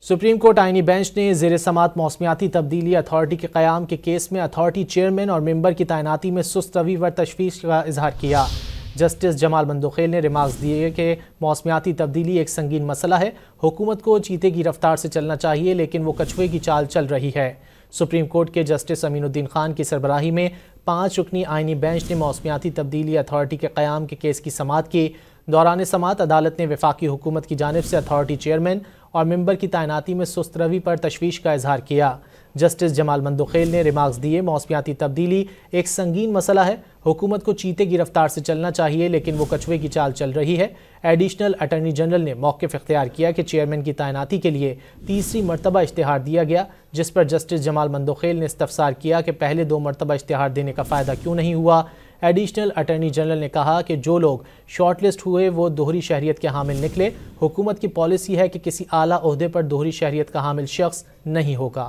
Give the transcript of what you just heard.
Supreme court आईनी bench ने ज़ेर समात मौसमियाती तब्दीली अथॉरिटी के क़याम के केस में अथॉरिटी चेयरमैन और मेंबर की तैनाती में सुस्त रवि पर तशवीश का इजहार किया। जस्टिस जमाल मंदोखेल ने रिमार्क्स दिए कि मौसमियाती तब्दीली एक संगीन मसला है, हुकूमत को चीते की रफ्तार से चलना चाहिए लेकिन वो कछुए की चाल चल रही है। सुप्रीम कोर्ट के जस्टिस अमीनुद्दीन खान की सरबराही में 5 रुकनी आईनी बेंच ने मौसमियाती तब्दीली अथॉरिटी के क़याम के केस की समाअत की। दौरान समाअत अदालत ने वफाकी हुकूमत की जानिब से अथॉरिटी चेयरमैन और मेंबर की तैनाती में सुस्त रवि पर तशवीश का इजहार किया। जस्टिस जमाल मंदोखेल ने रिमार्क्स दिए, मौसमियाती तब्दीली एक संगीन मसला है, हुकूमत को चीते की रफ्तार से चलना चाहिए लेकिन वो कछुए की चाल चल रही है। एडिशनल अटॉर्नी जनरल ने मौक़िफ़ इख्तियार किया कि चेयरमैन की तैनाती के लिए तीसरी मरतबा इश्तिहार दिया गया, जिस पर जस्टिस जमाल मंदोखेल ने इस्तफसार किया कि पहले 2 मरतबा इश्तिहार देने का फ़ायदा क्यों नहीं हुआ। एडिशनल अटॉर्नी जनरल ने कहा कि जो लोग शॉर्टलिस्ट हुए वो दोहरी शहरियत के हामिल निकले। हुकूमत की पॉलिसी है कि किसी आला ओहदे पर दोहरी शहरियत का हामिल शख्स नहीं होगा।